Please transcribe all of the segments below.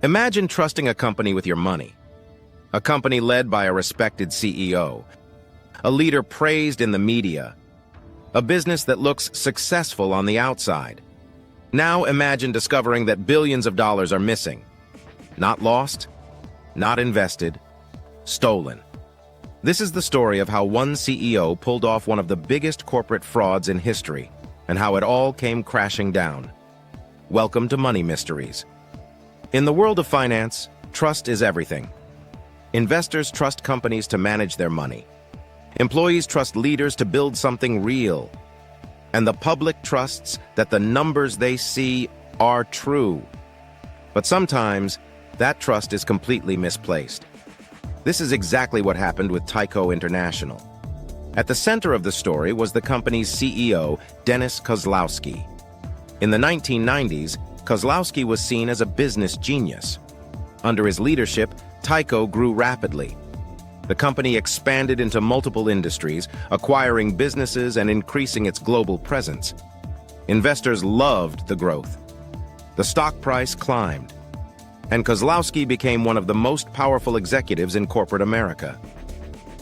Imagine trusting a company with your money. A company led by a respected CEO, a leader praised in the media, a business that looks successful on the outside. Now imagine discovering that billions of dollars are missing. Not lost, not invested, stolen. This is the story of how one CEO pulled off one of the biggest corporate frauds in history, and how it all came crashing down. Welcome to Money Mysteries. In the world of finance, trust is everything. Investors trust companies to manage their money. Employees trust leaders to build something real. And the public trusts that the numbers they see are true. But sometimes, that trust is completely misplaced. This is exactly what happened with Tyco International. At the center of the story was the company's CEO, Dennis Kozlowski. In the 1990s, Kozlowski was seen as a business genius. Under his leadership, Tyco grew rapidly. The company expanded into multiple industries, acquiring businesses and increasing its global presence. Investors loved the growth. The stock price climbed, and Kozlowski became one of the most powerful executives in corporate America.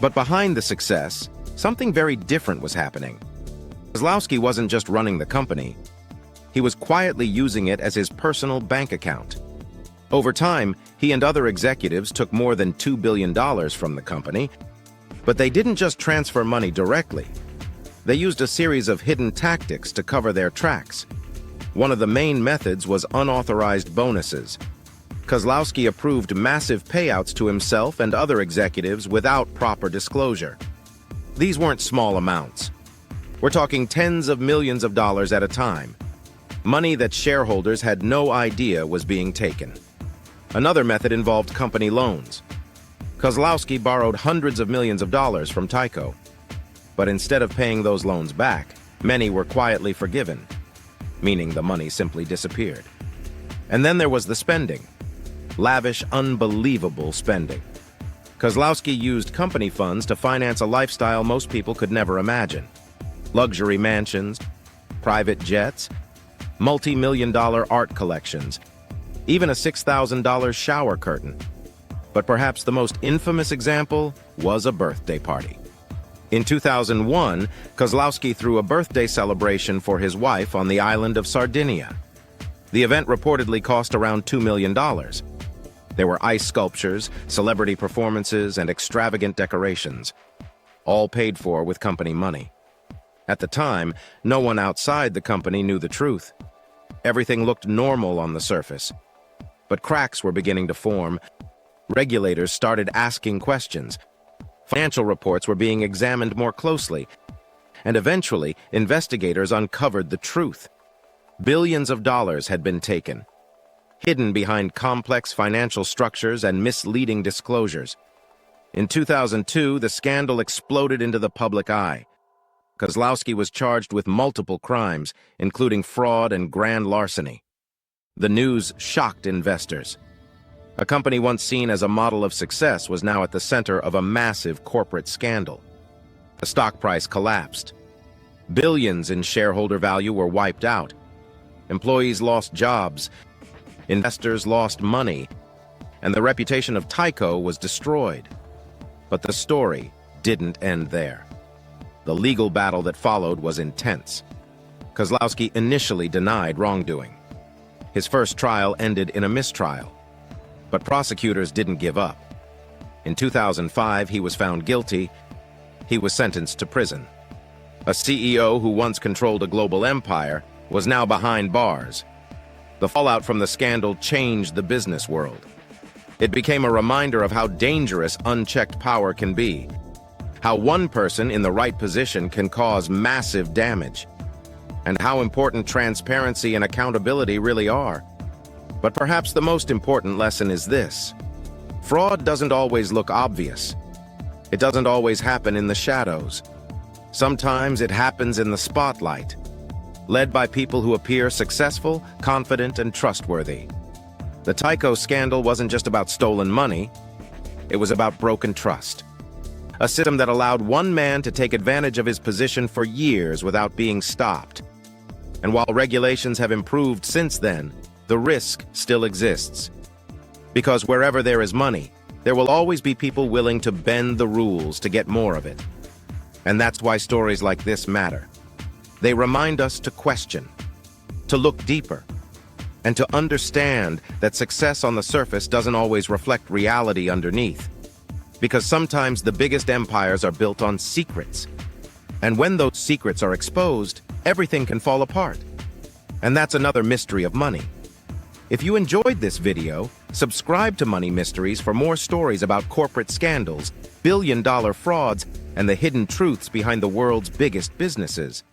But behind the success, something very different was happening. Kozlowski wasn't just running the company. He was quietly using it as his personal bank account. Over time, he and other executives took more than $2 billion from the company, but they didn't just transfer money directly. They used a series of hidden tactics to cover their tracks. One of the main methods was unauthorized bonuses. Kozlowski approved massive payouts to himself and other executives without proper disclosure. These weren't small amounts. We're talking tens of millions of dollars at a time. Money that shareholders had no idea was being taken. Another method involved company loans. Kozlowski borrowed hundreds of millions of dollars from Tyco. But instead of paying those loans back, many were quietly forgiven, meaning the money simply disappeared. And then there was the spending. Lavish, unbelievable spending. Kozlowski used company funds to finance a lifestyle most people could never imagine. Luxury mansions, private jets, multi-million-dollar art collections, even a $6,000 shower curtain. But perhaps the most infamous example was a birthday party. In 2001, Kozlowski threw a birthday celebration for his wife on the island of Sardinia. The event reportedly cost around $2 million. There were ice sculptures, celebrity performances, and extravagant decorations, all paid for with company money. At the time, no one outside the company knew the truth. Everything looked normal on the surface. But cracks were beginning to form. Regulators started asking questions. Financial reports were being examined more closely. And eventually, investigators uncovered the truth. Billions of dollars had been taken, hidden behind complex financial structures and misleading disclosures. In 2002, the scandal exploded into the public eye. Kozlowski was charged with multiple crimes, including fraud and grand larceny. The news shocked investors. A company once seen as a model of success was now at the center of a massive corporate scandal. The stock price collapsed. Billions in shareholder value were wiped out. Employees lost jobs, investors lost money, and the reputation of Tyco was destroyed. But the story didn't end there. The legal battle that followed was intense. Kozlowski initially denied wrongdoing. His first trial ended in a mistrial. But prosecutors didn't give up. In 2005, he was found guilty. He was sentenced to prison. A CEO who once controlled a global empire was now behind bars. The fallout from the scandal changed the business world. It became a reminder of how dangerous unchecked power can be, how one person in the right position can cause massive damage, and how important transparency and accountability really are. But perhaps the most important lesson is this: fraud doesn't always look obvious. It doesn't always happen in the shadows. Sometimes it happens in the spotlight, led by people who appear successful, confident, and trustworthy. The Tyco scandal wasn't just about stolen money. It was about broken trust. A system that allowed one man to take advantage of his position for years without being stopped. And while regulations have improved since then, the risk still exists. Because wherever there is money, there will always be people willing to bend the rules to get more of it. And that's why stories like this matter. They remind us to question, to look deeper, and to understand that success on the surface doesn't always reflect reality underneath. Because sometimes the biggest empires are built on secrets. And when those secrets are exposed, everything can fall apart. And that's another mystery of money. If you enjoyed this video, subscribe to Money Mysteries for more stories about corporate scandals, billion-dollar frauds, and the hidden truths behind the world's biggest businesses.